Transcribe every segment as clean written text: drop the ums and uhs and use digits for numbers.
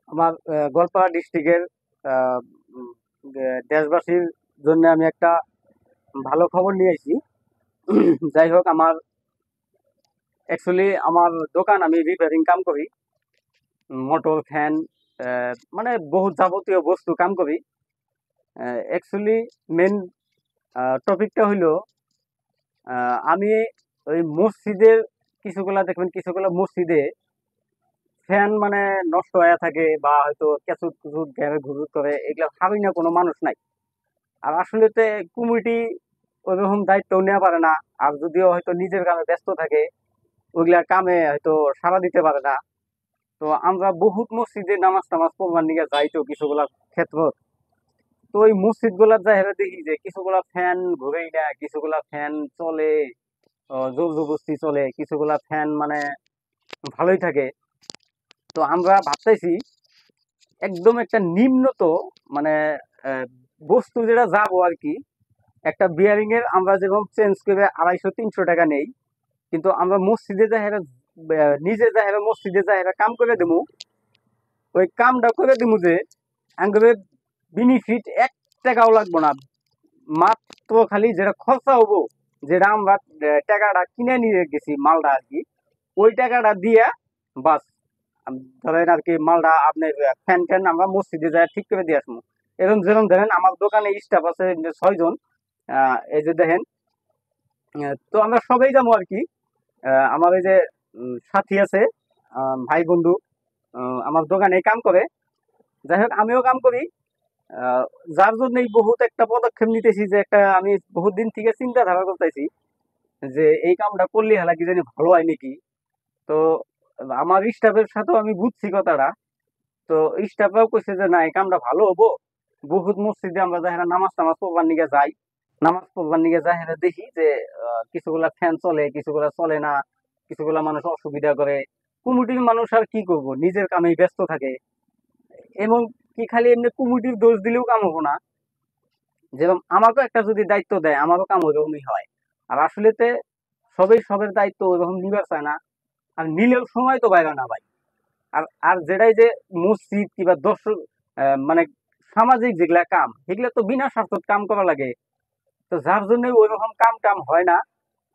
আমার গোয়ালপাড়া ডিস্ট্রিক্টের দেশবাসীর জন্য আমি একটা ভালো খবর নিয়ে এসেছি। যাই হোক, আমার অ্যাকচুয়ালি আমার দোকান, আমি রিপেয়ারিং কাম করি, মোটর ফ্যান, মানে বহু যাবতীয় বস্তু কাম করি। অ্যাকচুয়ালি মেন টপিকটা হইলো, আমি ওই মসজিদের কিছুগুলা দেখবেন, কিছুগুলা মসজিদে ফ্যান মানে নষ্ট হয়ে থাকে বা হয়তো কেঁচুট কুচুট ঘুরুত করে, এগুলা ভাবি না কোনো মানুষ নাই। আর আসলে তো কমিটি ওইরকম দায়িত্ব নেওয়া পারে না। আর যদিও হয়তো নিজের কামে ব্যস্ত থাকে, ওইগুলা কামে হয়তো সাড়া দিতে পারে না। তো আমরা বহুত মসজিদে নামাজ টামাজ পড়বার নিকে যাই, তো কিছুগুলা ক্ষেত্র। তো ওই মসজিদ গুলা যাই হেরে দেখি যে কিছুগুলা ফ্যান ঘুরেই না, কিছুগুলা ফ্যান চলে, জোর জবরদস্তি চলে, কিছুগুলা ফ্যান মানে ভালোই থাকে। তো আমরা ভাবতেছি একদম একটা নিম্নত মানে আহ, বস্তু যেটা যাবো আর কি, একটা বিয়ারিং এর আমরা যেরকম চেঞ্জ করে 250-300 টাকা নেই, কিন্তু আমরা মসজিদে যাই হেরা, নিজে যাই হেরা মসজিদে যাই হেরা কাম করে দেবো। ওই কামটা করে দেবো যে আঙ্গুরে বেনিফিট 1 টাকাও লাগবো না। মাত্র খালি যেটা খরচা হবো, যেটা আমরা টাকাটা কিনে নিয়ে গেছি মালটা আর কি, ওই টাকাটা দিয়া বাস ধরেন আর কি মালটা আপনার ফ্যান ট্যান আমরা মসজিদে যাই ঠিক করে দিয়ে আসবো। এরকম যেরকম ধরেন আমার দোকানে স্টাফ আছে 6 জন। এই যে দেখেন, তো আমরা সবাই যাবো আর কি। আমার এই যে সাথী আছে, ভাই বন্ধু, আমার দোকানে কাম করে। যাই হোক, আমিও কাম করি। আহ, যার জন্য বহুত একটা পদক্ষেপ নিতেছি, যে একটা আমি বহুত দিন থেকে চিন্তাধারা করতেছি যে এই কামটা করলে হেলা কি জানি ভালো হয় নাকি। তো আমার স্টাফের সাথেও আমি বুঝছি কথাটা। তো স্টাফরাও কইছে যে না, এই কামটা ভালো হবো। বহুত মসজিদে আমরা যাই নামাজ টামাজ পড়বার নিকে যাই, নামাজ পড়বার নিকে যাই দেখি যে কিছুগুলা ফ্যান চলে, কিছুগুলা চলে না, কিছুগুলা মানুষ অসুবিধা করে। কমিটির মানুষ আর কি করব, নিজের কামেই ব্যস্ত থাকে। এবং কি খালি এমনি কমিটির দোষ দিলেও কাম হবো না, যেরকম আমাকেও একটা যদি দায়িত্ব দেয় আমারও কাম ওইরকমই হয়। আর আসলেতে সবাই সবের দায়িত্ব ওইরকম নিবার চায় না, আর নিলেও সময় তো বাইরে না ভাই। আর আর যেটাই যে মসজিদ কিংবা দর্শক, মানে সামাজিক যেগুলা কাম, সেগুলা তো বিনা স্বার্থত কাম করা লাগে। তো যার জন্য ওই রকম কাম টাম হয় না।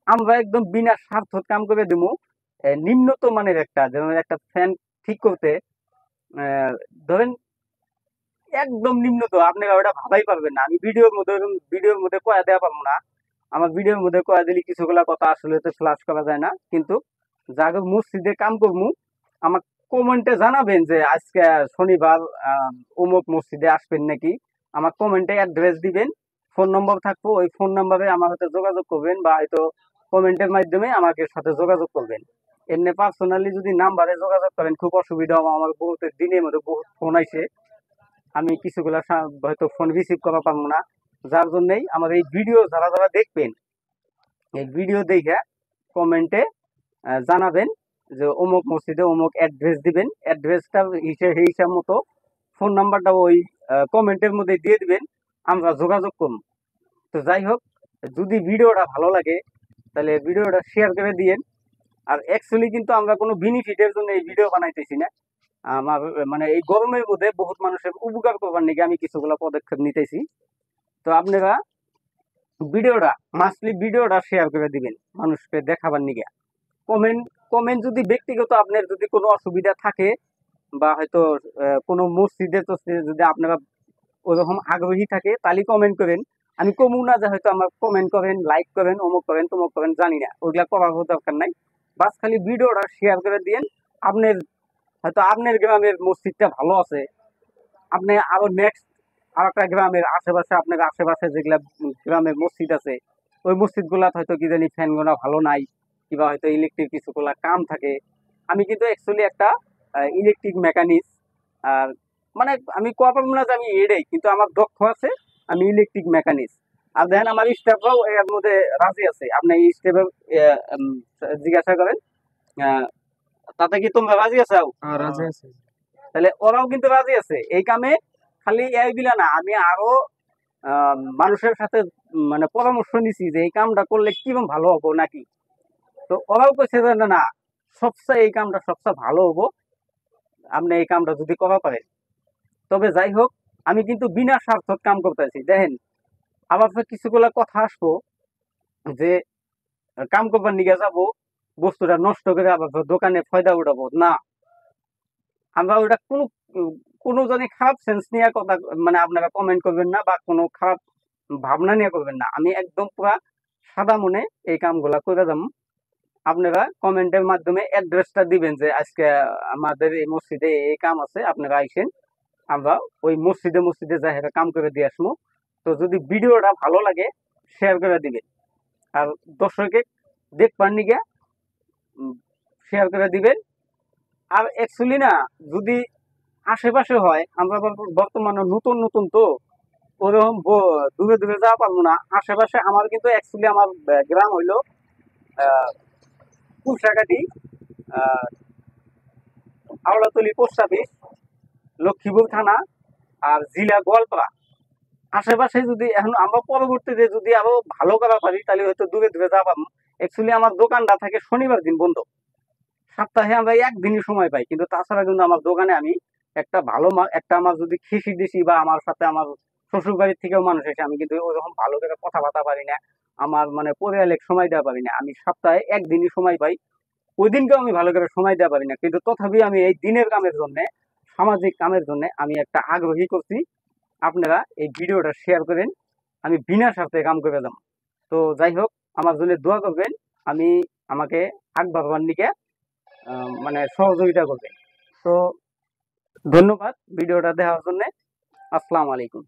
আমরা একদম বিনা স্বার্থত কাম করে দিব। নিম্নত মানের একটা, যেমন একটা ফ্যান ঠিক করতে, আহ, ধরেন একদম নিম্নত আপনারা ওটা ভাবাই পারবেন না। আমি ভিডিওর মধ্যে কয়া দেওয়া পারবো না। আমার ভিডিওর মধ্যে কয়া দিলে কিছুগুলা কথা আসলে তো ফ্লাশ করা যায় না, কিন্তু যাকে মসজিদে কাম করবো, আমার কমেন্টে জানাবেন যে আজকে শনিবার অমুক মসজিদে আসবেন নাকি। আমার কমেন্টে অ্যাড্রেস দিবেন, ফোন নম্বর থাকবো, ওই ফোন নম্বরে আমার সাথে যোগাযোগ করবেন, বা হয়তো কমেন্টের মাধ্যমে আমাকে সাথে যোগাযোগ করবেন। এমনি পার্সোনালি যদি নাম্বারে যোগাযোগ করেন খুব অসুবিধা হবে। আমার বহুত দিনের মধ্যে বহুত ফোন আইছে, আমি কিছুগুলা হয়তো ফোন রিসিভ করা পারবো না। যার জন্যই আমার এই ভিডিও যারা যারা দেখবেন, এই ভিডিও দেখে কমেন্টে জানাবেন যে অমুক মসজিদে অমুক অ্যাড্রেস দিবেন, অ্যাড্রেসটা সেই হিসাব মতো ফোন নাম্বারটা ওই কমেন্টের মধ্যে দিয়ে দিবেন, আমরা যোগাযোগ করব। তো যাই হোক, যদি ভিডিওটা ভালো লাগে তাহলে ভিডিওটা শেয়ার করে দিয়েন। আর অ্যাকচুয়ালি কিন্তু আমরা কোনো বেনিফিটের জন্য এই ভিডিও বানাইতেছি না। আমার মানে এই গরমের মধ্যে বহুত মানুষের উপকার করবার নাকি আমি কিছুগুলো পদক্ষেপ নিতেছি। তো আপনারা ভিডিওটা শেয়ার করে দিবেন মানুষকে দেখাবার নিকে। কমেন্ট কমেন্ট যদি ব্যক্তিগত আপনার যদি কোনো অসুবিধা থাকে, বা হয়তো কোনো মসজিদে টসজিদে যদি আপনারা ওরকম আগ্রহী থাকে, তাহলে কমেন্ট করেন। আমি কমু না যে হয়তো আমার কমেন্ট করেন, লাইক করেন, অমুক করেন তমুক করেন, জানি না, ওইগুলা করার দরকার নাই। বাস খালি ভিডিওটা শেয়ার করে দিয়েন। আপনার হয়তো আপনার গ্রামের মসজিদটা ভালো আছে, আপনি আরো নেক্সট আর একটা গ্রামের আশেপাশে, আপনার আশেপাশে যেগুলা গ্রামের মসজিদ আছে, ওই মসজিদ গুলা হয়তো কি জানি ফ্যান গুলা ভালো নাই, কিংবা হয়তো ইলেকট্রিক কিছুগুলা কাম থাকে। আমি কিন্তু অ্যাকচুয়ালি একটা ইলেকট্রিক মেকানিক্স। আর মানে আমি কোয়া পারবো না যে আমি এটাই, কিন্তু আমার দক্ষ আছে, আমি ইলেকট্রিক মেকানিক্স। আর দেখেন আমার স্টাফরাও এর মধ্যে রাজি আছে। আপনি এই স্টাফের জিজ্ঞাসা করেন, আহ, তাতে কি তোমরা রাজি আছো? রাজি আছি। তাহলে ওরাও কিন্তু রাজি আছে এই কামে। খালি এইগুলা না, আমি আরো মানুষের সাথে মানে পরামর্শ নিছি যে এই কামটা করলে কিরকম ভালো হবো নাকি। তো ওরাও কইছে যে না না, সবচেয়ে এই কামটা সবচেয়ে ভালো হবো। আপনি এই কামটা যদি করা পারেন। তবে যাই হোক, আমি কিন্তু বিনা স্বার্থক কাম করতেছি। দেখেন, আবার তো কিছুগুলা কথা আসবো যে কাম করবার নিগে যাবো, বস্তুটা নষ্ট করে আবার তো দোকানে ফয়দা উঠাবো না। আমরা ওটা কোনো কোনো জানি খারাপ সেন্স নিয়ে কথা, মানে আপনারা কমেন্ট করবেন না বা কোনো খারাপ ভাবনা নিয়ে করবেন না। আমি একদম পুরা সাদা মনে এই কামগুলা করে যাবো। আপনারা কমেন্টের মাধ্যমে অ্যাড্রেসটা দিবেন যে আজকে আমাদের এই মসজিদে এই কাম আছে, আপনারা আইসেন, আমরা ওই মসজিদে মসজিদে যাই কাম করে দিয়ে আসবো। তো যদি ভিডিওটা ভালো লাগে শেয়ার করে দিবেন, আর দর্শকে দেখবার নিগে শেয়ার করে দিবেন। আর অ্যাকচুয়ালি না, যদি আশেপাশে হয়, আমরা বর্তমানে নতুন নতুন তো ওরকম দূরে দূরে যাওয়া পারবো না। আশেপাশে আমার কিন্তু অ্যাকচুয়ালি আমার গ্রাম হইলো কুশাকাটি, আওলাতলি পোস্ট অফিস, লক্ষ্মীপুর থানা, আর জেলা গোয়ালপাড়া। আশেপাশে যদি এখন আমরা পরবর্তীতে যদি আরো ভালো করা পারি তাহলে হয়তো দূরে দূরে যাওয়া পারবো। অ্যাকচুয়ালি আমার দোকানটা থাকে শনিবার দিন বন্ধ, সপ্তাহে আমরা একদিনই সময় পাই। কিন্তু তাছাড়া কিন্তু আমার দোকানে আমি একটা ভালো একটা আমার যদি খিসি দিছি বা আমার সাথে আমার শ্বশুর বাড়ির থেকেও মানুষ এসে, আমি কিন্তু ওরকম ভালো করে কথাবার্তা পারি না, আমার মানে পরিয়ালে সময় দেওয়া পারি না। আমি সপ্তাহে একদিনই সময় পাই, ওই দিনকেও আমি ভালো করে সময় দেওয়া পারি না। কিন্তু তথাপি আমি এই দিনের কামের জন্য, সামাজিক কামের জন্য আমি একটা আগ্রহী করছি। আপনারা এই ভিডিওটা শেয়ার করেন, আমি বিনা স্বার্থে কাম করে দাম। তো যাই হোক, আমার জন্য দোয়া করবেন, আমি আমাকে আগ বাড়বার নিকে মানে সহযোগিতা করবেন। তো ধন্যবাদ ভিডিওটা দেখার জন্য। আসসালামু আলাইকুম।